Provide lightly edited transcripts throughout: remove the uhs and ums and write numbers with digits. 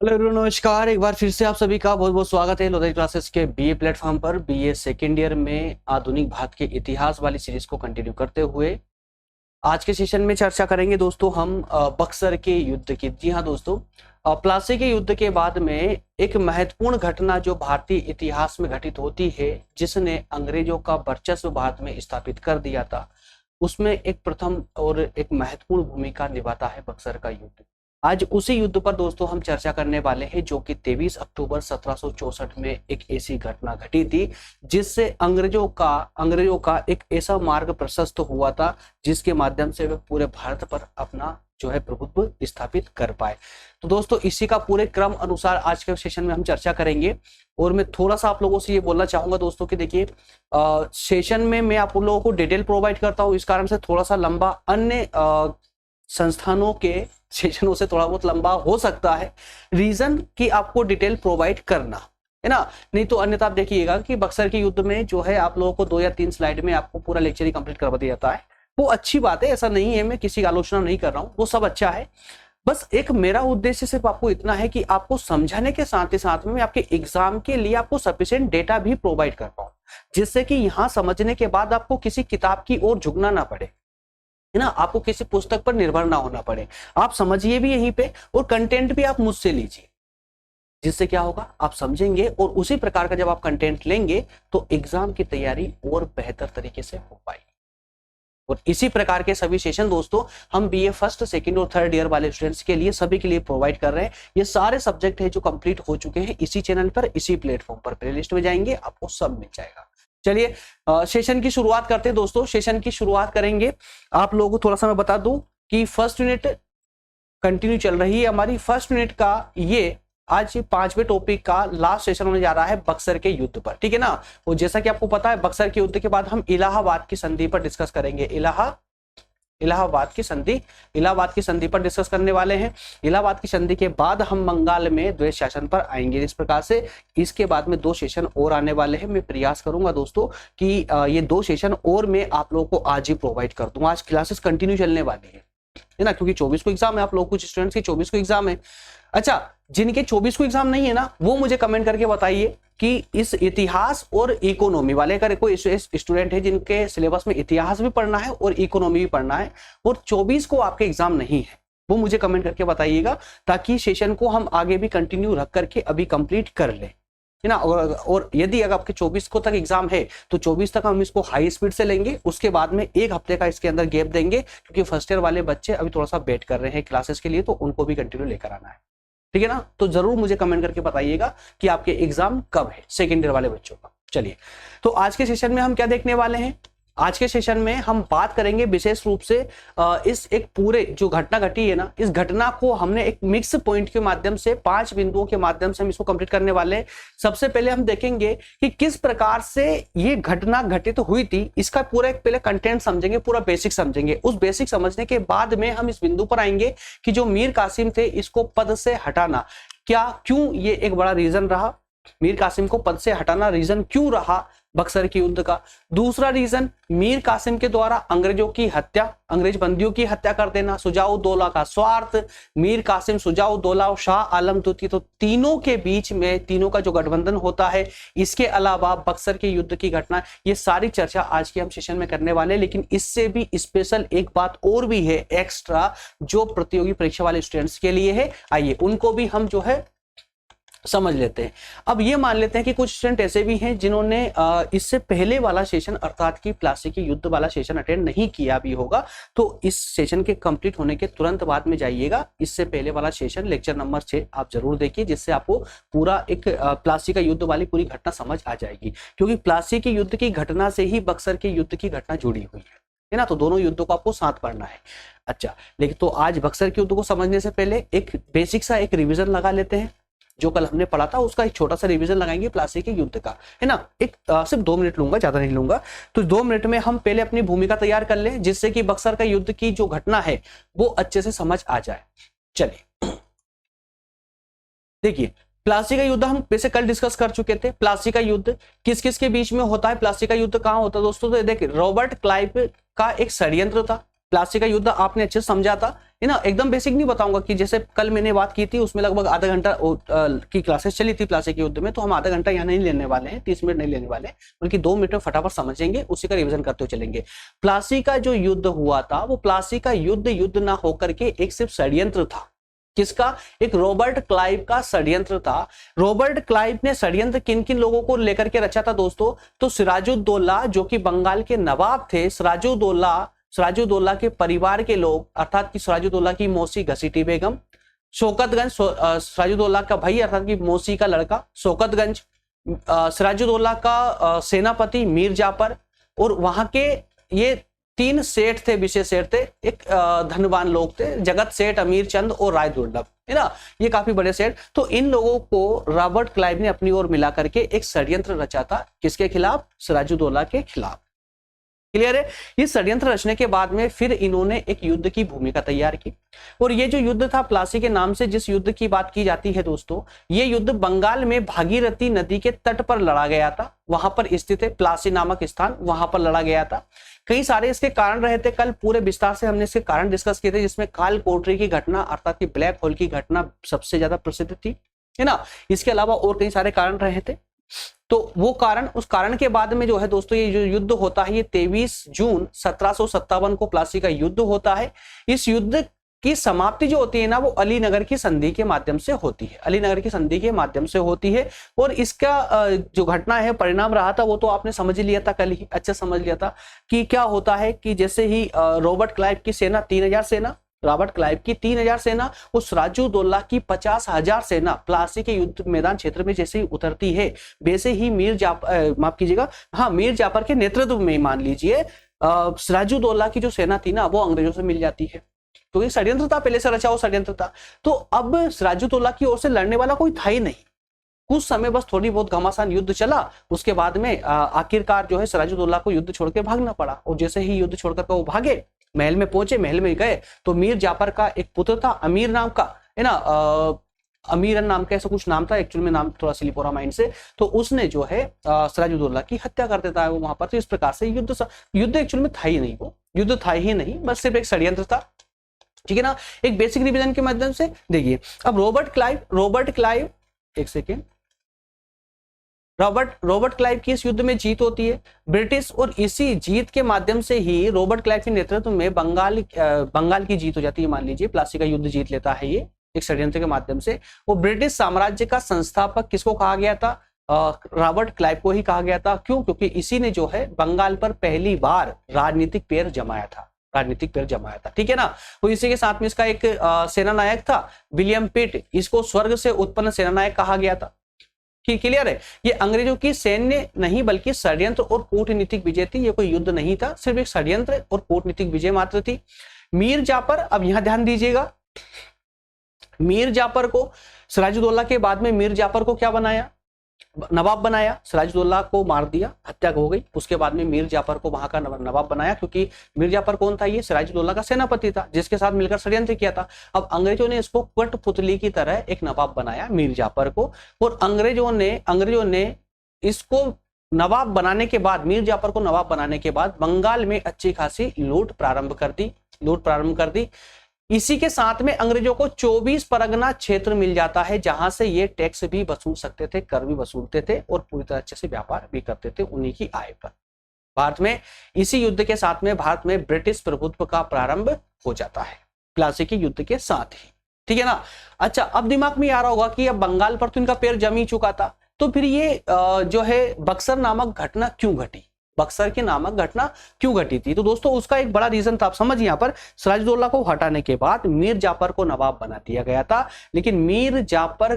Hello everyone, नमस्कार। एक बार फिर से आप सभी का बहुत बहुत स्वागत है लोधरी क्लासेस के बीए प्लेटफॉर्म पर। बीए सेकेंड ईयर में आधुनिक भारत के इतिहास वाली सीरीज को कंटिन्यू करते हुए आज के सेशन में चर्चा करेंगे दोस्तों हम बक्सर के युद्ध की। जी हाँ दोस्तों, प्लासी के युद्ध के बाद में एक महत्वपूर्ण घटना जो भारतीय इतिहास में घटित होती है, जिसने अंग्रेजों का वर्चस्व भारत में स्थापित कर दिया था, उसमें एक प्रथम और एक महत्वपूर्ण भूमिका निभाता है बक्सर का युद्ध। आज उसी युद्ध पर दोस्तों हम चर्चा करने वाले हैं, जो कि 23 अक्टूबर 1764 में एक ऐसी घटना घटी थी जिससे अंग्रेजों का एक ऐसा मार्ग प्रशस्त हुआ था जिसके माध्यम से वे पूरे भारत पर अपना जो है प्रभुत्व स्थापित कर पाए। तो दोस्तों इसी का पूरे क्रम अनुसार आज के सेशन में हम चर्चा करेंगे। और मैं थोड़ा सा आप लोगों से ये बोलना चाहूंगा दोस्तों कि देखिए, सेशन में मैं आप लोगों को डिटेल प्रोवाइड करता हूँ, इस कारण से थोड़ा सा लंबा अन्य संस्थानों के सेशनों से थोड़ा बहुत लंबा हो सकता है। रीजन कि आपको डिटेल प्रोवाइड करना है ना, नहीं तो अन्यथा आप देखिएगा कि बक्सर के युद्ध में जो है आप लोगों को 2 या 3 स्लाइड में आपको पूरा लेक्चर ही कंप्लीट करवा दिया जाता है। वो अच्छी बात है, ऐसा नहीं है, मैं किसी की आलोचना नहीं कर रहा हूँ, वो सब अच्छा है। बस एक मेरा उद्देश्य सिर्फ आपको इतना है कि आपको समझाने के साथ ही साथ में आपके एग्जाम के लिए आपको सफिशिएंट डेटा भी प्रोवाइड कर पाऊं, जिससे कि यहाँ समझने के बाद आपको किसी किताब की ओर झुकना ना पड़े, है ना, आपको किसी पुस्तक पर निर्भर ना होना पड़े। आप समझिए भी यहीं पे और कंटेंट भी आप मुझसे लीजिए, जिससे क्या होगा आप समझेंगे और उसी प्रकार का जब आप कंटेंट लेंगे तो एग्जाम की तैयारी और बेहतर तरीके से हो पाएगी। और इसी प्रकार के सभी सेशन दोस्तों हम बीए फर्स्ट, सेकंड और थर्ड ईयर वाले स्टूडेंट्स के लिए सभी के लिए प्रोवाइड कर रहे हैं। ये सारे सब्जेक्ट है जो कंप्लीट हो चुके हैं इसी चैनल पर, इसी प्लेटफॉर्म पर। प्लेलिस्ट में जाएंगे आपको सब मिल जाएगा। चलिए सेशन की शुरुआत करते हैं दोस्तों। सेशन की शुरुआत करेंगे, आप लोगों को थोड़ा सा मैं बता दूं कि फर्स्ट यूनिट कंटिन्यू चल रही है हमारी। फर्स्ट यूनिट का ये आज 5वें टॉपिक का लास्ट सेशन होने जा रहा है बक्सर के युद्ध पर, ठीक है ना। और जैसा कि आपको पता है बक्सर के युद्ध के बाद हम इलाहाबाद की संधि पर डिस्कस करेंगे। इलाहाबाद की संधि पर डिस्कस करने वाले हैं। इलाहाबाद की संधि के बाद हम बंगाल में द्वैत शासन पर आएंगे। इस प्रकार से इसके बाद में 2 सेशन और आने वाले हैं। मैं प्रयास करूंगा दोस्तों कि ये 2 सेशन और मैं आप लोगों को आज ही प्रोवाइड कर दूंगा। आज क्लासेस कंटिन्यू चलने वाली है ना, क्योंकि 24 को एग्जाम है। आप लोग कुछ स्टूडेंट्स के 24 को एग्जाम है। अच्छा, जिनके 24 को एग्जाम नहीं है ना, वो मुझे कमेंट करके बताइए कि इस इतिहास और इकोनॉमी वाले, अगर कोई स्टूडेंट है जिनके सिलेबस में इतिहास भी पढ़ना है और इकोनॉमी भी पढ़ना है और 24 को आपके एग्जाम नहीं है, वो मुझे कमेंट करके बताइएगा, ताकि सेशन को हम आगे भी कंटिन्यू रख करके अभी कंप्लीट कर ले, है ना। और यदि अगर आपके 24 को तक एग्जाम है तो 24 तक हम इसको हाई स्पीड से लेंगे। उसके बाद में 1 हफ्ते का इसके अंदर गैप देंगे, क्योंकि फर्स्ट ईयर वाले बच्चे अभी थोड़ा सा वेट कर रहे हैं क्लासेस के लिए, तो उनको भी कंटिन्यू लेकर आना है, ठीक है ना। तो जरूर मुझे कमेंट करके बताइएगा कि आपके एग्जाम कब है सेकेंड ईयर वाले बच्चों का। चलिए, तो आज के सेशन में हम क्या देखने वाले हैं। आज के सेशन में हम बात करेंगे विशेष रूप से इस एक पूरे जो घटना घटी है ना, इस घटना को हमने एक मिक्स पॉइंट के माध्यम से 5 बिंदुओं के माध्यम से हम इसको कंप्लीट करने वाले हैं। सबसे पहले हम देखेंगे कि किस प्रकार से ये घटना घटित हुई थी। इसका पूरा एक पहले कंटेंट समझेंगे, पूरा बेसिक समझेंगे। उस बेसिक समझने के बाद में हम इस बिंदु पर आएंगे कि जो मीर कासिम थे, इसको पद से हटाना क्यों ये एक बड़ा रीजन रहा। मीर कासिम को पद से हटाना रीजन क्यों रहा बक्सर के युद्ध का। दूसरा रीजन, मीर कासिम के द्वारा अंग्रेज बंदियों की हत्या कर देना। सुजाउद्दौला का स्वार्थ, मीर कासिम, सुजाउद्दौला और शाह आलम द्वितीय, तो तीनों के बीच में तीनों का जो गठबंधन होता है। इसके अलावा बक्सर के युद्ध की घटना, ये सारी चर्चा आज के हम सेशन में करने वाले हैं। लेकिन इससे भी स्पेशल एक बात और भी है एक्स्ट्रा, जो प्रतियोगी परीक्षा वाले स्टूडेंट्स के लिए है। आइए उनको भी हम जो है समझ लेते हैं। अब ये मान लेते हैं कि कुछ स्टूडेंट ऐसे भी हैं जिन्होंने इससे पहले वाला सेशन अर्थात कि प्लासी के युद्ध वाला सेशन अटेंड नहीं किया भी होगा, तो इस सेशन के कंप्लीट होने के तुरंत बाद में जाइएगा। इससे पहले वाला सेशन लेक्चर नंबर 6 आप जरूर देखिए, जिससे आपको पूरा एक प्लासी का युद्ध वाली पूरी घटना समझ आ जाएगी। क्योंकि प्लासी के युद्ध की घटना से ही बक्सर के युद्ध की घटना जुड़ी हुई है ना, तो दोनों युद्धों को आपको साथ पढ़ना है। अच्छा, लेकिन तो आज बक्सर के युद्ध को समझने से पहले एक बेसिक सा एक रिविजन लगा लेते हैं। जो कल हमने पढ़ा था उसका एक छोटा सा रिवीजन लगाएंगे प्लासी के युद्ध का, है ना। एक सिर्फ 2 मिनट लूंगा, ज्यादा नहीं लूंगा। तो 2 मिनट में हम पहले अपनी भूमिका तैयार कर लें, जिससे कि बक्सर का युद्ध की जो घटना है वो अच्छे से समझ आ जाए। चलिए देखिए, प्लासी का युद्ध हम वैसे कल डिस्कस कर चुके थे। प्लासी का युद्ध किस किस के बीच में होता है, प्लासी का युद्ध कहां होता है दोस्तों। तो देखिए, रॉबर्ट क्लाइव का एक षड्यंत्र था, प्लासी का युद्ध आपने अच्छे से समझा था, है ना। एकदम बेसिक नहीं बताऊंगा कि जैसे कल मैंने बात की थी उसमें लगभग आधा घंटा की क्लासेस चली थी प्लासी के युद्ध में, तो हम आधा घंटा यहाँ नहीं लेने वाले हैं, 30 मिनट नहीं लेने वाले, बल्कि 2 मिनट में फटाफट समझेंगे, उसी का रिविजन करते हुए चलेंगे। प्लासी का जो युद्ध हुआ था वो प्लासी का युद्ध ना होकर के एक सिर्फ षड्यंत्र था। किसका? एक रॉबर्ट क्लाइव का षड्यंत्र था। रॉबर्ट क्लाइव ने षड्यंत्र किन किन लोगों को लेकर के रचा था दोस्तों? तो सिराजुद्दौला जो कि बंगाल के नवाब थे, सिराजुद्दौला के परिवार के लोग, अर्थात कि सिराजुद्दौला की मौसी घसीटी बेगम, शौकतगंज सिराजुद्दौला का भाई अर्थात की मौसी का लड़का शौकतगंज, सिराजुद्दौला का सेनापति मीर जाफर, और वहां के ये 3 सेठ थे, विशेष सेठ थे, एक धनवान लोग थे, जगत सेठ, अमीर चंद और राय दुर्लभ, है ना, ये काफी बड़े सेठ। तो इन लोगों को रॉबर्ट क्लाइव ने अपनी ओर मिला करके एक षड्यंत्र रचा था। किसके खिलाफ? सिराजुद्दौला के खिलाफ। क्लियर है? इस षड्यंत्र रचने के बाद में फिर इन्होंने एक युद्ध की भूमिका तैयार की, और ये जो युद्ध था प्लासी के नाम से जिस युद्ध की बात की जाती है दोस्तों, ये युद्ध बंगाल में भागीरथी नदी के तट पर लड़ा गया था। वहां पर स्थित है प्लासी नामक स्थान, वहां पर लड़ा गया था। कई सारे इसके कारण रहे थे, कल पूरे विस्तार से हमने इसके कारण डिस्कस किए थे, जिसमें काल कोठरी की घटना अर्थात कि ब्लैक होल की घटना सबसे ज्यादा प्रसिद्ध थी, है ना। इसके अलावा और कई सारे कारण रहे थे। तो वो कारण, उस कारण के बाद में जो है दोस्तों ये जो युद्ध होता है, ये 23 जून 1757 को प्लासी का युद्ध होता है। इस युद्ध की समाप्ति जो होती है ना, वो अलीनगर की संधि के माध्यम से होती है, अलीनगर की संधि के माध्यम से होती है। और इसका जो घटना है, परिणाम रहा था, वो तो आपने समझ लिया था, कल ही अच्छे समझ लिया था कि क्या होता है कि जैसे ही रॉबर्ट क्लाइव की सेना 3000 सेना, रॉबर्ट क्लाइव की 3000 सेना, उस सिराजुद्दौला की 50,000 सेना प्लासी के युद्ध मैदान क्षेत्र में जैसे ही उतरती है, वैसे ही मीर जाफर के नेतृत्व में मान लीजिए सिराजुद्दौला की जो सेना थी ना, वो अंग्रेजों से मिल जाती है। तो ये षड्यंत्र था, पहले से रचा हुआ षड्यंत्र था। तो अब सिराजुद्दौला की ओर से लड़ने वाला कोई था ही नहीं। कुछ समय बस थोड़ी बहुत घमासान युद्ध चला, उसके बाद में आखिरकार जो है सिराजुद्दौला को युद्ध छोड़कर भागना पड़ा। और जैसे ही युद्ध छोड़कर वो भागे, महल में पहुंचे, महल में गए तो मीर जाफर का एक पुत्र था अमीर नाम का, है ना, अमीर नाम का ऐसा कुछ नाम था, एक्चुअल में नाम थोड़ा स्लिप हो रहा माइंड से। तो उसने जो है सिराजुद्दौला की हत्या कर देता है वो वहां पर। तो इस प्रकार से युद्ध एक्चुअल में था ही नहीं, वो युद्ध था ही नहीं, बस सिर्फ एक षड्यंत्र था। ठीक है ना। एक बेसिक रिवीजन के माध्यम से देखिए, अब रॉबर्ट क्लाइव एक सेकेंड, रॉबर्ट क्लाइव की इस युद्ध में जीत होती है ब्रिटिश, और इसी जीत के माध्यम से ही रॉबर्ट क्लाइव के नेतृत्व में बंगाल की जीत हो जाती है। मान लीजिए प्लासी का युद्ध जीत लेता है ये एक षड्यंत्र के माध्यम से। वो ब्रिटिश साम्राज्य का संस्थापक किसको कहा गया था? रॉबर्ट क्लाइव को ही कहा गया था। क्यों? क्योंकि इसी ने जो है बंगाल पर पहली बार राजनीतिक पैर जमाया था। ठीक है ना। तो इसी के साथ में इसका एक सेनानायक था विलियम पिट, इसको स्वर्ग से उत्पन्न सेनानायक कहा गया था। क्लियर है? ये अंग्रेजों की सैन्य नहीं बल्कि षड्यंत्र और कूटनीतिक विजय थी। ये कोई युद्ध नहीं था, सिर्फ एक षड्यंत्र और कूटनीतिक विजय मात्र थी। मीर जाफर, अब यहां ध्यान दीजिएगा, मीर जाफर को सिराजुद्दौला के बाद में मीर जाफर को क्या बनाया? नवाब बनाया। सिराजुद्दौला को मार दिया, हत्या हो गई, उसके बाद में मीर जाफर को वहां का नवाब बनाया। क्योंकि मीर जाफर कौन था? ये सिराजुद्दौला का सेनापति था, जिसके साथ मिलकर षड्यंत्र किया था। अब अंग्रेजों ने इसको कठपुतली की तरह एक नवाब बनाया मीर जाफर को, और अंग्रेजों ने इसको नवाब बनाने के बाद, मीर जाफर को नवाब बनाने के बाद बंगाल में अच्छी खासी लूट प्रारंभ कर दी। इसी के साथ में अंग्रेजों को 24 परगना क्षेत्र मिल जाता है, जहां से ये टैक्स भी वसूल सकते थे, कर भी वसूलते थे, और पूरी तरह अच्छे से व्यापार भी करते थे उन्हीं की आय पर। भारत में इसी युद्ध के साथ में भारत में ब्रिटिश प्रभुत्व का प्रारंभ हो जाता है, प्लासी के युद्ध के साथ ही। ठीक है ना। अच्छा, अब दिमाग में आ रहा होगा कि अब बंगाल पर तो इनका पैर जम ही चुका था, तो फिर ये जो है बक्सर नामक घटना क्यों घटी? बक्सर की नामक घटना क्यों घटी थी? तो दोस्तों उसका एक बड़ा रीजन था, आप समझ, यहाँ पर सिराजुद्दौला को हटाने के बाद मीर जाफर को नवाब बना दिया गया था। लेकिन मीर जाफर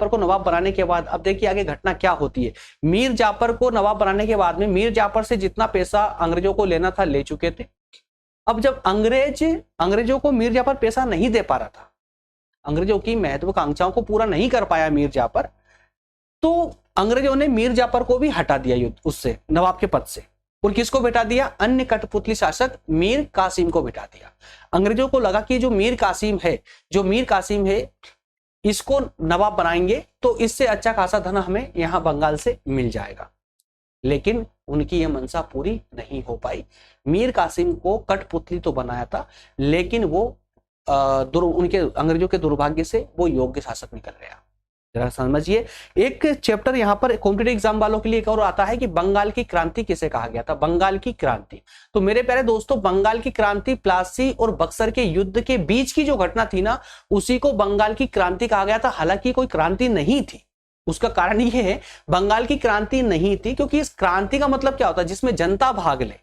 को नवाब बनाने के बाद अब देखिए आगे घटना क्या होती है। मीर जाफर को नवाब बनाने के बाद में मीर जाफर से जितना पैसा अंग्रेजों को लेना था ले चुके थे। अब जब अंग्रेजों को मीर जाफर पैसा नहीं दे पा रहा था, अंग्रेजों की महत्वाकांक्षाओं को पूरा नहीं कर पाया मीर जाफर, तो अंग्रेजों ने मीर जाफर को भी हटा दिया युद्ध उससे, नवाब के पद से। और किसको बिठा दिया? अन्य कठपुतली शासक मीर कासिम को बिठा दिया। अंग्रेजों को लगा कि जो मीर कासिम है इसको नवाब बनाएंगे तो इससे अच्छा खासा धन हमें यहां बंगाल से मिल जाएगा। लेकिन उनकी ये मंशा पूरी नहीं हो पाई। मीर कासिम को कठपुतली तो बनाया था, लेकिन वो उनके अंग्रेजों के दुर्भाग्य से वो योग्य शासक निकल गया। जरा समझिए, एक चैप्टर यहाँ पर कॉम्पिटिटिव एग्जाम वालों के लिए एक और आता है कि बंगाल की क्रांति किसे कहा गया था। बंगाल की क्रांति, तो मेरे प्यारे दोस्तों, बंगाल की क्रांति प्लासी और बक्सर के युद्ध के बीच की जो घटना थी ना, उसी को बंगाल की क्रांति कहा गया था। हालांकि कोई क्रांति नहीं थी, उसका कारण ये है बंगाल की क्रांति नहीं थी क्योंकि इस क्रांति का मतलब क्या होता है, जिसमें जनता भाग ले।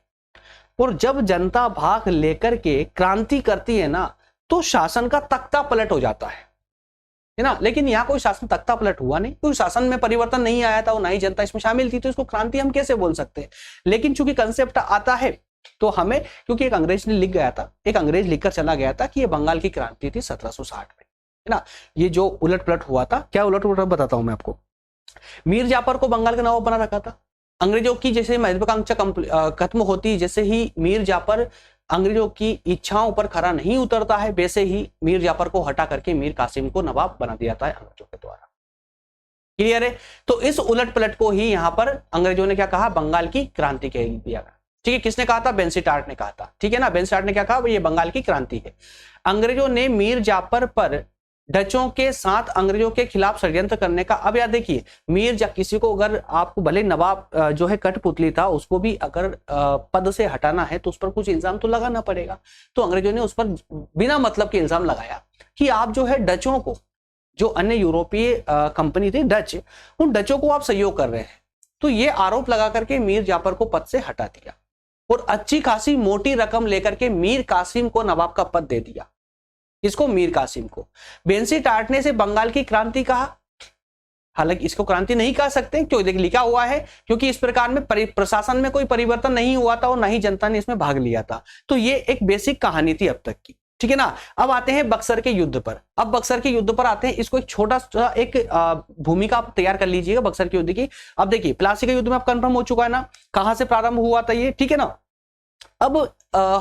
और जब जनता भाग लेकर के क्रांति करती है ना, तो शासन का तख्ता पलट हो जाता है ना। लेकिन यहाँ कोई शासन तख्ता पलट हुआ नहीं, कोई शासन में परिवर्तन नहीं आया था और ना ही जनता इसमें शामिल थी, तो इसको क्रांति हम कैसे बोल सकते हैं। लेकिन चूंकि कंसेप्ट आता है तो हमें, क्योंकि एक अंग्रेज ने लिख गया था, एक अंग्रेज लिखकर चला गया था कि ये बंगाल की क्रांति थी 1760 में, है ना। ये जो उलट पलट हुआ था, क्या उलट पलट बताता हूं मैं आपको। मीर जाफर को बंगाल का नवाब बना रखा था। अंग्रेजों की जैसे महत्वाकांक्षा खत्म होती, जैसे ही मीर जाफर अंग्रेजों की इच्छाओं पर खरा नहीं उतरता है, वैसे ही मीर जाफर को हटा करके मीर कासिम को नवाब बना दिया था अंग्रेजों के द्वारा। क्लियर है। तो इस उलट पलट को ही यहां पर अंग्रेजों ने क्या कहा, बंगाल की क्रांति कह दिया। ठीक है, किसने कहा था, बेंसीटार्ट ने कहा था। ठीक है ना, बेंसीटार्ट ने क्या कहा, ये बंगाल की क्रांति है। अंग्रेजों ने मीर जाफर पर डचों के साथ अंग्रेजों के खिलाफ षड्यंत्र करने का, अब याद देखिए, किसी को अगर आपको भले नवाब जो है कठपुतली था, उसको भी अगर पद से हटाना है तो उस पर कुछ इल्जाम तो लगाना पड़ेगा। तो अंग्रेजों ने उस पर बिना मतलब के इल्जाम लगाया कि आप जो है डचों को, जो अन्य यूरोपीय कंपनी थी डच, उन डचों को आप सहयोग कर रहे हैं। तो ये आरोप लगा करके मीर जाफर को पद से हटा दिया और अच्छी खासी मोटी रकम लेकर के मीर कासिम को नवाब का पद दे दिया। इसको, मीर कासिम को। बेंसीटार्ट ने इसे बंगाल की क्रांति कहा। हालांकि इसको क्रांति नहीं कह सकते, क्यों, देखिए लिखा हुआ है, क्योंकि इस प्रकार में प्रशासन में कोई परिवर्तन नहीं हुआ था और ना ही जनता ने इसमें भाग लिया था। तो ये एक बेसिक कहानी थी अब तक की। ठीक है ना। अब आते हैं बक्सर के युद्ध पर। अब बक्सर के युद्ध पर आते हैं, इसको एक छोटा सा एक भूमिका आप तैयार कर लीजिएगा बक्सर के युद्ध की। अब देखिए, प्लासी के युद्ध में अब कंफर्म हो चुका है ना, कहां से प्रारंभ हुआ था ये, ठीक है ना। अब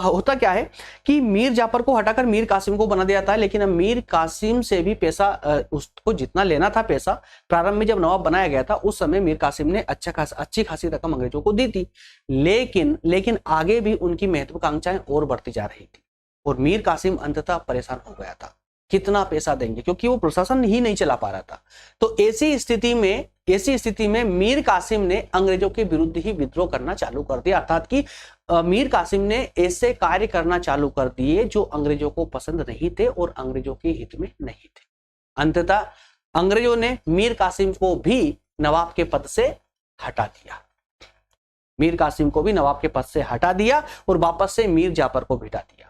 होता क्या है कि मीर जाफर को हटाकर मीर कासिम को बना दिया था, लेकिन अब मीर कासिम से भी पैसा, उसको जितना लेना था पैसा, प्रारंभ में जब नवाब बनाया गया था उस समय मीर कासिम ने अच्छी खासी रकम अंग्रेजों को दी थी। लेकिन आगे भी उनकी महत्वाकांक्षाएं और बढ़ती जा रही थी और मीर कासिम अंततः परेशान हो गया था, कितना पैसा देंगे, क्योंकि वो प्रशासन ही नहीं चला पा रहा था। तो ऐसी स्थिति में मीर कासिम ने अंग्रेजों के विरुद्ध ही विद्रोह करना चालू कर दिया, अर्थात कि मीर कासिम ने ऐसे कार्य करना चालू कर दिए जो अंग्रेजों को पसंद नहीं थे और अंग्रेजों के हित में नहीं थे। अंततः अंग्रेजों ने मीर कासिम को भी नवाब के पद से हटा दिया, मीर कासिम को भी नवाब के पद से हटा दिया और वापस से मीर जाफर को बिठा दिया।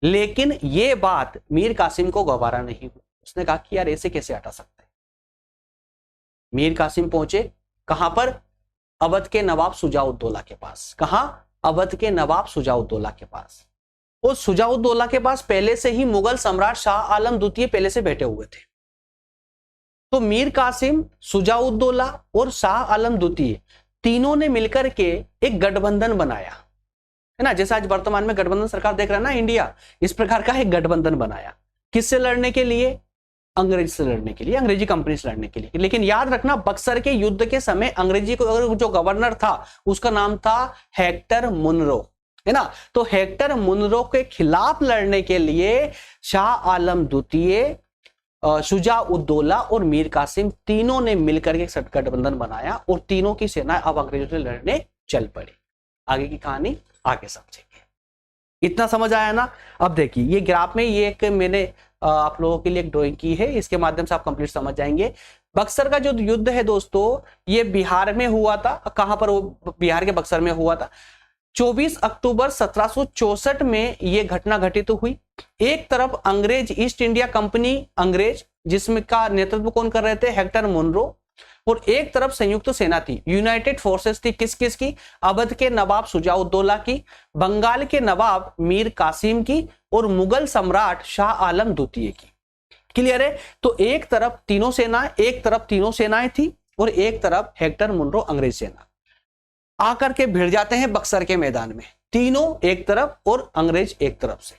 लेकिन ये बात मीर कासिम को गवारा नहीं हुई। उसने कहा कि यार ऐसे कैसे हटा सकते हैं। मीर कासिम पहुंचे कहां पर, अवध के नवाब शुजाउद्दौला के पास। कहां, अवध के नवाब शुजाउद्दौला के पास। उस शुजाउद्दौला के पास पहले से ही मुगल सम्राट शाह आलम द्वितीय पहले से बैठे हुए थे। तो मीर कासिम, शुजाउद्दौला और शाह आलम द्वितीय तीनों ने मिलकर के एक गठबंधन बनाया, है ना। जैसे आज वर्तमान में गठबंधन सरकार देख रहा है ना इंडिया, इस प्रकार का एक गठबंधन बनाया। किससे लड़ने के लिए, अंग्रेज से लड़ने के लिए, अंग्रेजी कंपनी से लड़ने के लिए। लेकिन याद रखना, बक्सर के युद्ध के समय अंग्रेजी को जो गवर्नर था उसका नाम था हेक्टर मुनरो, है ना। तो हेक्टर मुनरो के खिलाफ लड़ने के लिए शाह आलम द्वितीय, शुजाउद्दौला और मीर कासिम तीनों ने मिलकर के गठबंधन बनाया और तीनों की सेना अब अंग्रेजों से लड़ने चल पड़ी। आगे की कहानी आगे समझेंगे। इतना समझ आया ना। अब देखिए, ये ग्राफ में ये एक मैंने आप लोगों के लिए एक ड्राइंग की है, इसके माध्यम से आप कंप्लीट समझ जाएंगे। बक्सर का जो युद्ध है दोस्तों, ये बिहार में हुआ था। कहां पर, वो बिहार के बक्सर में हुआ था। 24 अक्टूबर 1764 में ये घटना घटित हुई। एक तरफ अंग्रेज, ईस्ट इंडिया कंपनी अंग्रेज, जिसमें का नेतृत्व कौन कर रहे थे, हेक्टर मुनरो, और एक तरफ संयुक्त सेना थी, यूनाइटेड फोर्सेस थी। किस किस की, अवध के नवाब शुजाउद्दौला की, बंगाल के नवाब मीर कासिम की और मुगल सम्राट शाह आलम द्वितीय की। क्लियर है। तो एक तरफ तीनों सेनाएं थी और एक तरफ हेक्टर मुनरो अंग्रेज सेना आकर के भिड़ जाते हैं बक्सर के मैदान में, तीनों एक तरफ और अंग्रेज एक तरफ से।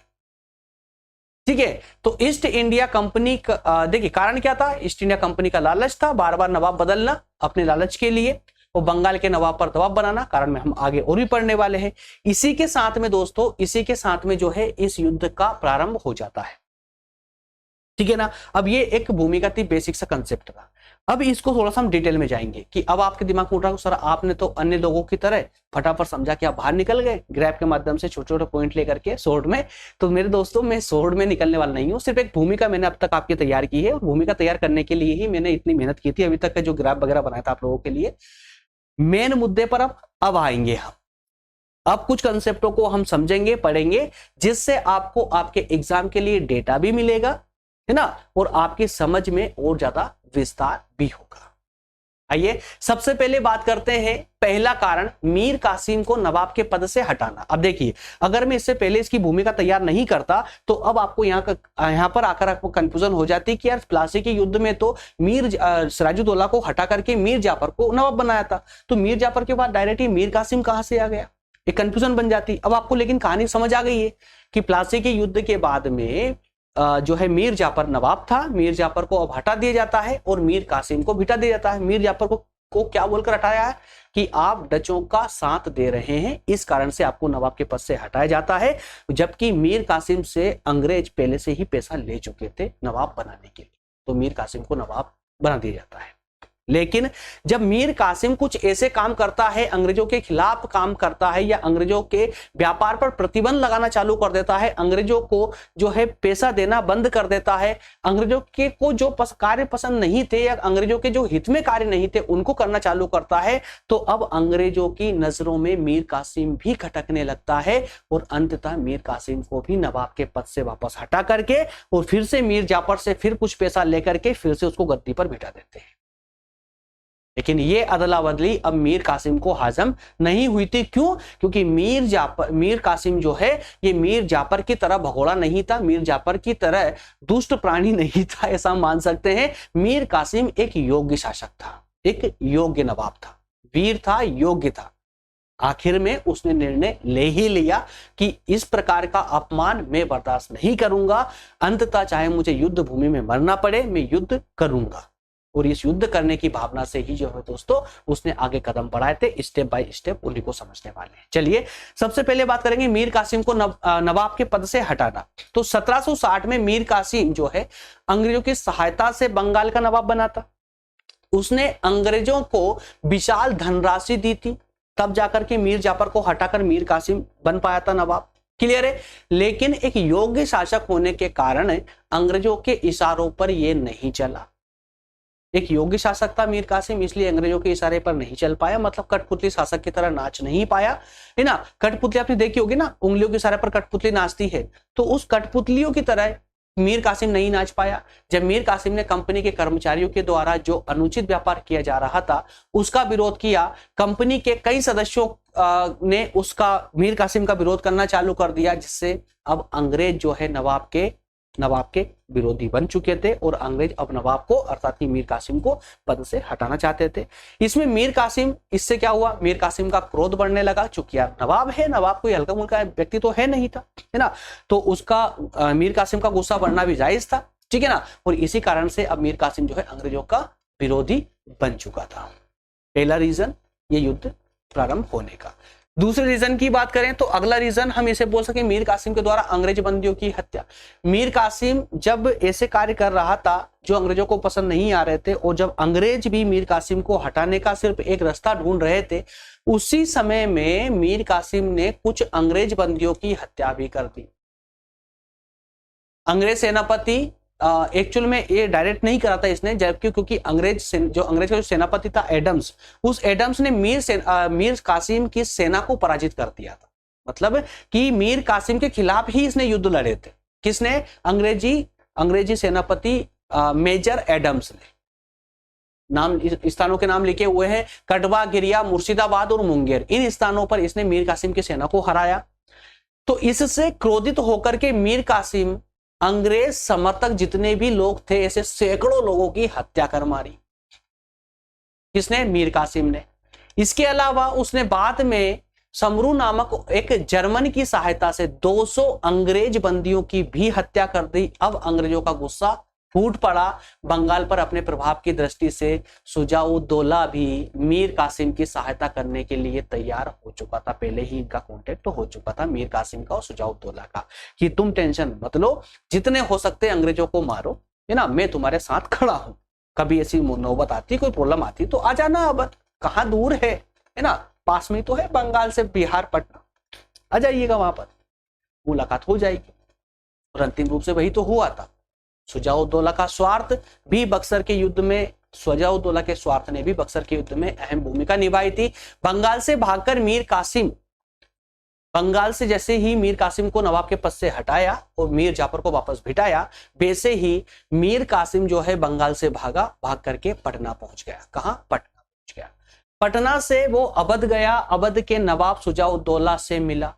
ठीक है। तो ईस्ट इंडिया कंपनी का देखिए कारण क्या था, ईस्ट इंडिया कंपनी का लालच था, बार बार नवाब बदलना अपने लालच के लिए, और बंगाल के नवाब पर दबाव बनाना, कारण में हम आगे और भी पढ़ने वाले हैं। इसी के साथ में दोस्तों, इसी के साथ में जो है इस युद्ध का प्रारंभ हो जाता है, ठीक है ना। अब ये एक भूमिगत बेसिक सा कंसेप्ट था। अब इसको थोड़ा सा हम डिटेल में जाएंगे कि अब आपके दिमाग में उठ रहा है सर आपने तो अन्य लोगों की तरह फटाफट समझा कि आप बाहर निकल गए ग्राफ के माध्यम से छोटे छोटे पॉइंट लेकर के सोर्ड में। तो मेरे दोस्तों, मैं सोर्ड में निकलने वाला नहीं हूँ, सिर्फ एक भूमिका मैंने अब तक आपकी तैयार की है और भूमिका तैयार करने के लिए ही मैंने इतनी मेहनत की थी। अभी तक का जो ग्राफ वगैरह बनाया था आप लोगों के लिए, मेन मुद्दे पर अब आएंगे हम। अब कुछ कंसेप्टों को हम समझेंगे, पढ़ेंगे, जिससे आपको आपके एग्जाम के लिए डेटा भी मिलेगा, है ना, और आपकी समझ में और ज्यादा विस्तार भी होगा। आइए सबसे पहले बात करते हैं, पहला कारण मीर कासिम को नवाब के पद से हटाना। अब देखिए, अगर मैं इससे पहले इसकी भूमिका तैयार नहीं करता तो अब आपको यहाँ पर आकर आपको कंफ्यूजन हो जाती कि यार प्लासी के युद्ध में तो मीर सिराजुद्दौला को हटा करके मीर जाफर को नवाब बनाया था, तो मीर जाफर के बाद डायरेक्ट ही मीर कासिम कहां से आ गया, एक कंफ्यूजन बन जाती। अब आपको लेकिन कहानी समझ आ गई है कि प्लासी के युद्ध के बाद में जो है मीर जाफर नवाब था, मीर जाफर को अब हटा दिया जाता है और मीर कासिम को बिठा दिया जाता है। मीर जाफर को क्या बोलकर हटाया है कि आप डचों का साथ दे रहे हैं, इस कारण से आपको नवाब के पद से हटाया जाता है, जबकि मीर कासिम से अंग्रेज पहले से ही पैसा ले चुके थे नवाब बनाने के लिए, तो मीर कासिम को नवाब बना दिया जाता है। लेकिन जब मीर कासिम कुछ ऐसे काम करता है, अंग्रेजों के खिलाफ काम करता है या अंग्रेजों के व्यापार पर प्रतिबंध लगाना चालू कर देता है, अंग्रेजों को जो है पैसा देना बंद कर देता है, अंग्रेजों के को जो कार्य पसंद नहीं थे या अंग्रेजों के जो हित में कार्य नहीं थे उनको करना चालू करता है, तो अब अंग्रेजों की नजरों में मीर कासिम भी खटकने लगता है और अंततः मीर कासिम को भी नवाब के पद से वापस हटा करके और फिर से मीर जाफर से फिर कुछ पैसा लेकर के फिर से उसको गद्दी पर बिठा देते हैं। लेकिन ये अदला बदली अब मीर कासिम को हाजम नहीं हुई थी। क्यों? क्योंकि मीर कासिम जो है ये मीर जाफर की तरह भगोड़ा नहीं था, मीर जाफर की तरह दुष्ट प्राणी नहीं था, ऐसा मान सकते हैं। मीर कासिम एक योग्य शासक था, एक योग्य नवाब था, वीर था, योग्य था। आखिर में उसने निर्णय ले ही लिया कि इस प्रकार का अपमान मैं बर्दाश्त नहीं करूंगा, अंततः चाहे मुझे युद्ध भूमि में मरना पड़े मैं युद्ध करूंगा। और इस युद्ध करने की भावना से ही जो है दोस्तों उसने आगे कदम बढ़ाए थे, स्टेप बाय स्टेप उन्हीं को समझने वाले हैं। चलिए सबसे पहले बात करेंगे मीर कासिम को नवाब के पद से हटाना। तो 1760 में मीर कासिम जो है अंग्रेजों की सहायता से बंगाल का नवाब बना था। उसने अंग्रेजों को विशाल धनराशि दी थी, तब जाकर के मीर जाफर को हटाकर मीर कासिम बन पाया था नवाब। क्लियर है? लेकिन एक योग्य शासक होने के कारण अंग्रेजों के इशारों पर यह नहीं चला। एक योग्य शासक था मीर कासिम, इसलिए अंग्रेजों के इशारे पर नहीं चल पाया, मतलब कठपुतली शासक की तरह नाच नहीं पाया, है ना। कठपुतली आपने देखी होगी ना, उंगलियों के इशारे पर कठपुतली नाचती है, तो उस कठपुतलियों की तरह मीर कासिम नहीं नाच पाया। जब मीर कासिम ने कंपनी के कर्मचारियों के द्वारा जो अनुचित व्यापार किया जा रहा था उसका विरोध किया, कंपनी के कई सदस्यों ने उसका मीर कासिम का विरोध करना चालू कर दिया, जिससे अब अंग्रेज जो है नवाब के विरोधी बन चुके थे और अंग्रेज अब नवाब को अर्थात मीर कासिम को पद से हटाना चाहते थे। इसमें मीर कासिम, इससे क्या हुआ, मीर कासिम का क्रोध बढ़ने लगा। चूंकि यार नवाब है, नवाब कोई हल्का मुल्का व्यक्ति तो है नहीं था, है ना, तो उसका मीर कासिम का गुस्सा बढ़ना भी जायज था, ठीक है ना। और इसी कारण से अब मीर कासिम जो है अंग्रेजों का विरोधी बन चुका था। पहला रीजन ये युद्ध प्रारंभ होने का। दूसरे रीजन की बात करें तो अगला रीजन हम इसे बोल सके मीर कासिम के द्वारा अंग्रेज बंदियों की हत्या। मीर कासिम जब ऐसे कार्य कर रहा था जो अंग्रेजों को पसंद नहीं आ रहे थे और जब अंग्रेज भी मीर कासिम को हटाने का सिर्फ एक रास्ता ढूंढ रहे थे, उसी समय में मीर कासिम ने कुछ अंग्रेज बंदियों की हत्या भी कर दी। अंग्रेज सेनापति एक्चुअल में ये डायरेक्ट नहीं करा था इसने, जबकि क्योंकि अंग्रेज का जो सेनापति था एडम्स, उस एडम्स ने मीर कासिम की सेना को पराजित कर दिया था। मतलब कि मीर कासिम के खिलाफ ही इसने युद्ध लड़े थे। किसने? अंग्रेजी सेनापति मेजर एडम्स ने। नाम स्थानों के नाम लिखे हुए हैं, कटवा, गिरिया, मुर्शिदाबाद और मुंगेर। इन स्थानों पर इसने मीर कासिम की सेना को हराया। तो इससे क्रोधित होकर के मीर कासिम अंग्रेज समर्थक जितने भी लोग थे ऐसे सैकड़ों लोगों की हत्या कर मारी। किसने? मीर कासिम ने। इसके अलावा उसने बाद में समरू नामक एक जर्मन की सहायता से 200 अंग्रेज बंदियों की भी हत्या कर दी। अब अंग्रेजों का गुस्सा टूट पड़ा बंगाल पर अपने प्रभाव की दृष्टि से शुजाउद्दौला भी मीर कासिम की सहायता करने के लिए तैयार हो चुका था। पहले ही इनका कॉन्टेक्ट हो चुका था मीर कासिम का और शुजाउद्दौला का कि तुम टेंशन मत लो, जितने हो सकते अंग्रेजों को मारो, है ना, मैं तुम्हारे साथ खड़ा हूं। कभी ऐसी नौबत आती, कोई प्रॉब्लम आती तो आ जाना, अब कहाँ दूर है ना, पास में तो है बंगाल से बिहार पटना, आ जाइएगा, वहां पर मुलाकात हो जाएगी। और अंतिम रूप से वही तो हुआ था। शुजाउद्दौला का स्वार्थ भी बक्सर के युद्ध में, शुजाउद्दौला के स्वार्थ ने भी बक्सर के युद्ध में अहम भूमिका निभाई थी। बंगाल से भागकर मीर कासिम, बंगाल से जैसे ही मीर कासिम को नवाब के पद से हटाया और मीर जाफर को वापस भिटाया, वैसे ही मीर कासिम जो है बंगाल से भाग करके पटना पहुंच गया। कहां? पटना पहुंच गया। पटना से वो अवध गया, अवध के नवाब शुजाउद्दौला से मिला।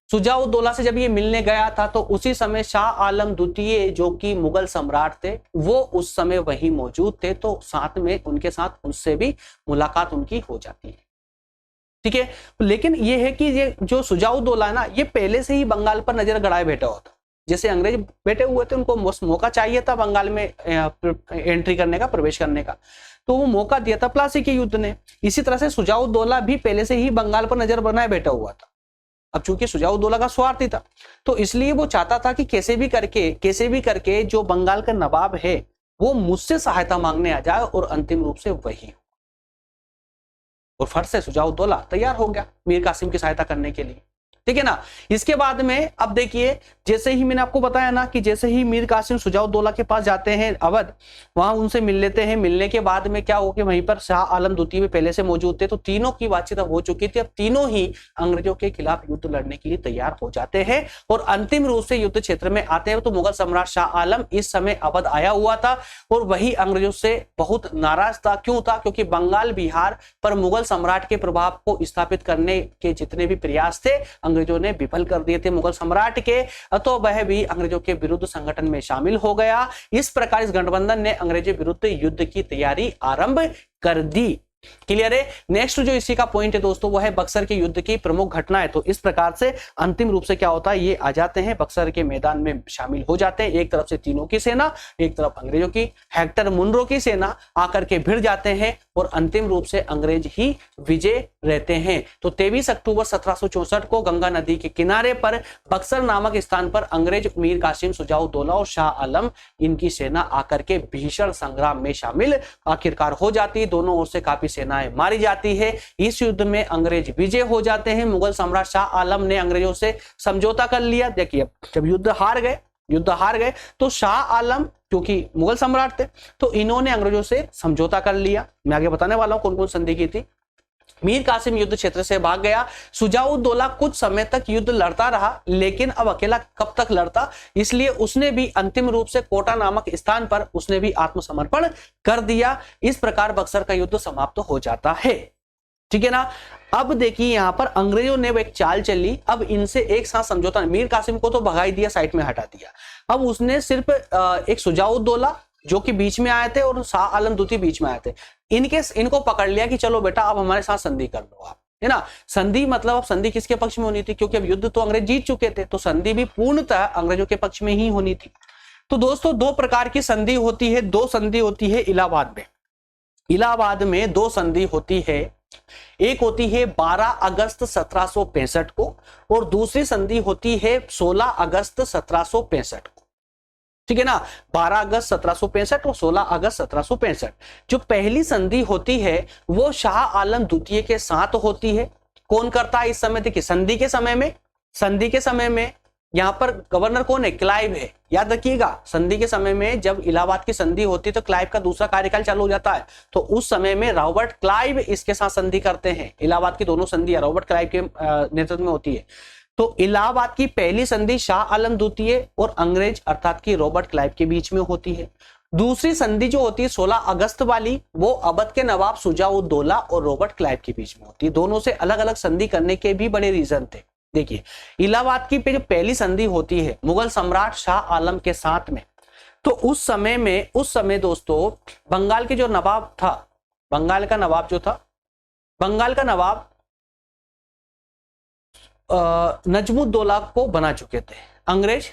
शुजाउद्दौला से जब ये मिलने गया था तो उसी समय शाह आलम द्वितीय जो कि मुगल सम्राट थे, वो उस समय वहीं मौजूद थे, तो साथ में उनके साथ उससे भी मुलाकात उनकी हो जाती है। ठीक है, लेकिन ये है कि ये जो शुजाउद्दौला है ना, ये पहले से ही बंगाल पर नजर गड़ाए बैठा हुआ था। जैसे अंग्रेज बैठे हुए थे, उनको मौका चाहिए था बंगाल में एंट्री करने का, प्रवेश करने का, तो वो मौका दिया था प्लासी के युद्ध ने। इसी तरह से शुजाउद्दौला भी पहले से ही बंगाल पर नजर बनाए बैठा हुआ था। अब चूंकि शुजाउद्दौला का स्वार्थी था, तो इसलिए वो चाहता था कि कैसे भी करके जो बंगाल का नवाब है वो मुझसे सहायता मांगने आ जाए, और अंतिम रूप से वही, और फट से शुजाउद्दौला तैयार हो गया मीर कासिम की सहायता करने के लिए। ठीक है ना। इसके बाद में अब देखिए, जैसे ही मैंने आपको बताया ना कि जैसे ही मीर कासिम शुजाउद्दौला के पास जाते हैं अवध, वहां उनसे मिल लेते हैं। मिलने के बाद में क्या हो कि वहीं पर शाह आलम द्वितीय में पहले से मौजूद थे, तो तीनों की बातचीत अब हो चुकी थी। अब तीनों ही अंग्रेजों के खिलाफ युद्ध लड़ने के लिए तैयार हो जाते हैं और अंतिम रूप से युद्ध क्षेत्र में आते हैं। तो मुगल सम्राट शाह आलम इस समय अवध आया हुआ था और वही अंग्रेजों से बहुत नाराज था। क्यों था? क्योंकि बंगाल बिहार पर मुगल सम्राट के प्रभाव को स्थापित करने के जितने भी प्रयास थे अंग्रेजों ने विफल कर दिए थे मुगल सम्राट के, तो वह भी अंग्रेजों के विरुद्ध संगठन में शामिल हो गया। इस प्रकार इस गठबंधन ने अंग्रेजों विरुद्ध युद्ध की तैयारी आरंभ कर दी। क्लियर है। नेक्स्ट जो इसी का पॉइंट है दोस्तों, वो है बक्सर के युद्ध की प्रमुख घटनाएं। तो इस प्रकार से अंतिम रूप से क्या होता है, ये आ जाते हैं बक्सर के मैदान में शामिल हो जाते हैं। एक तरफ से तीनों की सेना, एक तरफ अंग्रेजों की, हेक्टर मुनरो की सेना आकर के भिड़ जाते हैं और अंतिम रूप से अंग्रेज ही विजय रहते हैं। तो 23 अक्टूबर 1764 को गंगा नदी के किनारे पर बक्सर नामक स्थान पर अंग्रेज मीर कासिम, शुजाउद्दौला और शाह आलम, इनकी सेना आकर के भीषण संग्राम में शामिल आखिरकार हो जाती है। दोनों ओर से काफी सेनाएं मारी जाती है। इस युद्ध में अंग्रेज विजय हो जाते हैं। मुगल सम्राट शाह आलम ने अंग्रेजों से समझौता कर लिया। देखिए, जब युद्ध हार गए तो शाह आलम क्योंकि मुगल सम्राट थे, तो इन्होंने अंग्रेजों से समझौता कर लिया। मैं आगे बताने वाला हूं कौन कौन संधि की थी। मीर कासिम युद्ध क्षेत्र से भाग गया। शुजाउद्दौला कुछ समय तक युद्ध लड़ता रहा, लेकिन अब अकेला कब तक लड़ता, इसलिए उसने भी अंतिम रूप से कोटा नामक स्थान पर उसने भी आत्मसमर्पण कर दिया। इस प्रकार बक्सर का युद्ध समाप्त हो जाता है। ठीक है ना। अब देखिए यहां पर अंग्रेजों ने वो एक चाल चली। अब इनसे एक साथ समझौता, मीर कासिम को तो भगाई दिया, साइड में हटा दिया। अब उसने सिर्फ एक शुजाउद्दौला जो कि बीच में आए थे और शाह आलम द्वितीय बीच में आए थे, इनको पकड़ लिया कि चलो बेटा अब हमारे साथ संधि कर लो आप, है ना। संधि मतलब अब संधि किसके पक्ष में होनी थी, क्योंकि अब युद्ध तो अंग्रेज जीत चुके थे, तो संधि भी पूर्णतः अंग्रेजों के पक्ष में ही होनी थी। तो दोस्तों दो प्रकार की संधि होती है। दो संधि होती है इलाहाबाद में। इलाहाबाद में दो संधि होती है। एक होती है 12 अगस्त 1765 को और दूसरी संधि होती है 16 अगस्त 1765 को। ठीक है ना। 12 अगस्त 1765 और 16 अगस्त 1765। जो पहली संधि होती है वो शाह आलम द्वितीय के साथ होती है। कौन करता है इस समय? देखिए, संधि के समय में यहां पर गवर्नर कौन है? क्लाइव है। याद रखिएगा, संधि के समय में जब इलाहाबाद की संधि होती है तो क्लाइव का दूसरा कार्यकाल चालू हो जाता है। तो उस समय में रॉबर्ट क्लाइव इसके साथ संधि करते हैं। इलाहाबाद की दोनों संधियां रॉबर्ट क्लाइव के नेतृत्व में होती है। तो इलाहाबाद की पहली संधि शाह आलम द्वितीय और अंग्रेज अर्थात की रॉबर्ट क्लाइव के बीच में होती है। दूसरी संधि जो होती है 16 अगस्त वाली, वो अवध के नवाब शुजाउद्दौला और रॉबर्ट क्लाइव के बीच में होती है। दोनों से अलग अलग संधि करने के भी बड़े रीजन थे। देखिए, इलाहाबाद की जो पहली संधि होती है मुगल सम्राट शाह आलम के साथ में, तो उस समय दोस्तों बंगाल के जो नवाब था, बंगाल का नवाब नजमुद्दौला को बना चुके थे अंग्रेज।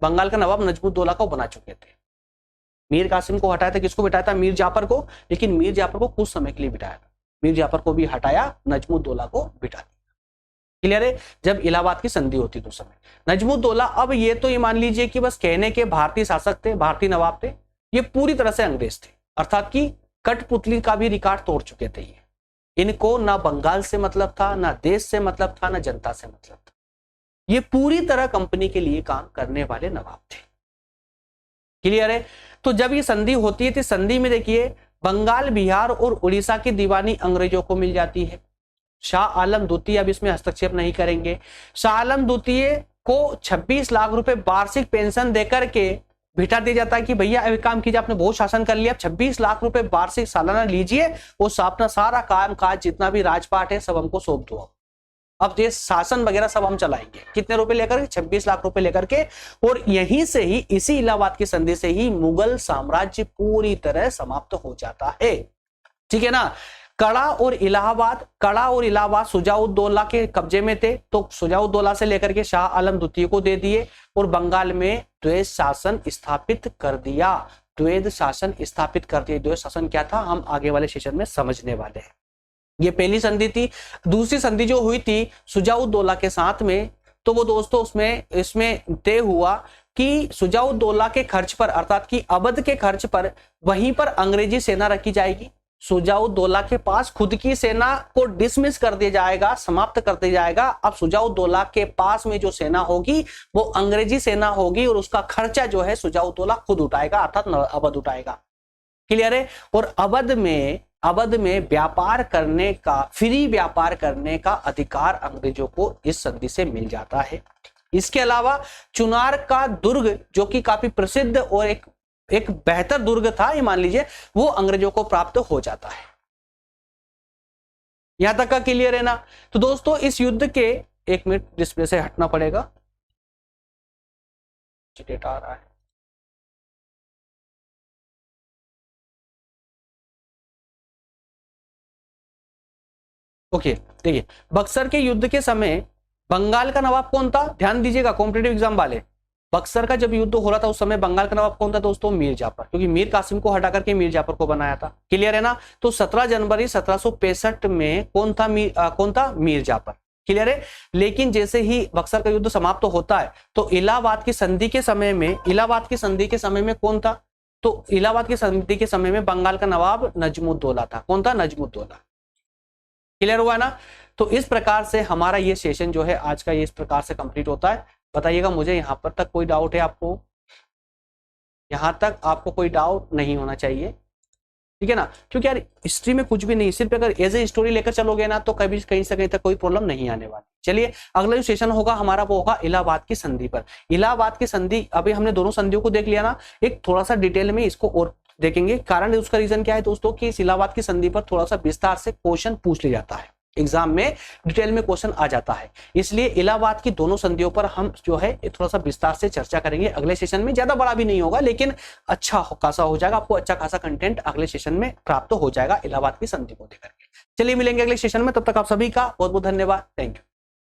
बंगाल का नवाब नजमुद्दौला को बना चुके थे। मीर कासिम को हटाया था, किसको बिठाया था? मीर जाफर को, लेकिन मीर जाफर को कुछ समय के लिए बिठाया था, मीर जाफर को भी हटाया, नजमुद्दौला को बिठा दिया। क्लियर है? जब इलाहाबाद की संधि होती तो समय नजमुद्दौला, अब ये तो ये मान लीजिए कि बस कहने के भारतीय शासक थे, भारतीय नवाब थे, ये पूरी तरह से अंग्रेज थे, अर्थात कि कठपुतली का भी रिकॉर्ड तोड़ चुके थे। ये इनको ना बंगाल से मतलब था, ना देश से मतलब था, ना जनता से मतलब था। ये पूरी तरह कंपनी के लिए काम करने वाले नवाब थे। क्लियर है? तो जब ये संधि होती है तो संधि में देखिए बंगाल, बिहार और उड़ीसा की दीवानी अंग्रेजों को मिल जाती है। शाह आलम द्वितीय अब इसमें हस्तक्षेप नहीं करेंगे। शाह आलम द्वितीय को 26 लाख रुपए वार्षिक पेंशन देकर के बिठा दिया जाता है कि भैया एक काम कीजिए, आपने बहुत शासन कर लिया, 26 लाख रुपए वार्षिक सालाना लीजिए और अपना सारा काम काज जितना भी राजपाट है सब हमको सौंप दो। अब ये शासन वगैरह सब हम चलाएंगे। कितने रुपए लेकर के? 26 लाख रुपए लेकर के। और यहीं से ही, इसी इलाहाबाद की संधि से ही मुगल साम्राज्य पूरी तरह समाप्त हो जाता है। ठीक है ना? कड़ा और इलाहाबाद सुजाउद्दौला के कब्जे में थे, तो सुजाउद्दौला से लेकर के शाह आलम द्वितीय को दे दिए और बंगाल में द्वैध शासन स्थापित कर दिया। द्वैध शासन स्थापित कर दिया। द्वैध शासन क्या था हम आगे वाले सेशन में समझने वाले हैं। ये पहली संधि थी। दूसरी संधि जो हुई थी सुजाउद्दौला के साथ में, तो वो दोस्तों इसमें तय हुआ कि सुजाउद्दौला के खर्च पर, अर्थात कि अवध के खर्च पर वहीं पर अंग्रेजी सेना रखी जाएगी। सुजाउद्दौला के पास खुद की सेना को डिसमिस कर दिया जाएगा, समाप्त कर दिया जाएगा। अब सुजाउद्दौला के पास में जो सेना होगी वो अंग्रेजी सेना होगी और उसका खर्चा जो है सुजाउद्दौला खुद उठाएगा, अर्थात अवध उठाएगा। क्लियर है? और अवध में व्यापार करने का, फ्री व्यापार करने का अधिकार अंग्रेजों को इस संधि से मिल जाता है। इसके अलावा चुनार का दुर्ग, जो कि काफी प्रसिद्ध और एक बेहतर दुर्ग था, ये मान लीजिए, वो अंग्रेजों को प्राप्त हो जाता है। यहां तक का क्लियर है ना? तो दोस्तों इस युद्ध के, एक मिनट डिस्प्ले से हटना पड़ेगा, डेटा आ रहा है। ओके, देखिए बक्सर के युद्ध के समय बंगाल का नवाब कौन था? ध्यान दीजिएगा कॉम्पिटेटिव एग्जाम वाले, बक्सर का जब युद्ध हो रहा था उस समय बंगाल का नवाब कौन था दोस्तों? मीर जाफर, क्योंकि मीर कासिम को हटा करके मीर जाफर को बनाया था। क्लियर है ना? तो 17 जनवरी 1765 में कौन था? मीर जाफर। क्लियर है? लेकिन जैसे ही बक्सर का युद्ध समाप्त होता है तो इलाहाबाद की संधि के समय में कौन था? तो इलाहाबाद की संधि के समय में बंगाल का नवाब नजमुद्दौला था। कौन था? नजमुद्दौला। क्लियर हुआ ना? तो इस प्रकार से हमारा ये सेशन जो है आज का, ये इस प्रकार से कंप्लीट होता है। बताइएगा मुझे यहां पर तक कोई डाउट है आपको? यहां तक आपको कोई डाउट नहीं होना चाहिए, ठीक है ना? क्योंकि यार हिस्ट्री में कुछ भी नहीं, सिर्फ अगर एज ए स्टोरी लेकर चलोगे ना तो कभी कहीं से कहीं तक कोई प्रॉब्लम नहीं आने वाली। चलिए अगला जो सेशन होगा हमारा वो होगा इलाहाबाद की संधि पर। इलाहाबाद की संधि, अभी हमने दोनों संधियों को देख लिया ना, एक थोड़ा सा डिटेल में इसको और देखेंगे। कारण उसका रीजन क्या है दोस्तों कि इस इलाहाबाद की संधि पर थोड़ा सा विस्तार से क्वेश्चन पूछ लिया जाता है, एग्जाम में डिटेल में क्वेश्चन आ जाता है, इसलिए इलाहाबाद की दोनों संधियों पर हम जो है थोड़ा सा विस्तार से चर्चा करेंगे अगले सेशन में। ज्यादा बड़ा भी नहीं होगा लेकिन अच्छा खासा हो जाएगा, आपको अच्छा खासा कंटेंट अगले सेशन में प्राप्त हो जाएगा इलाहाबाद की संधि को लेकर के। चलिए मिलेंगे अगले सेशन में, तब तक आप सभी का बहुत बहुत धन्यवाद। Thank you.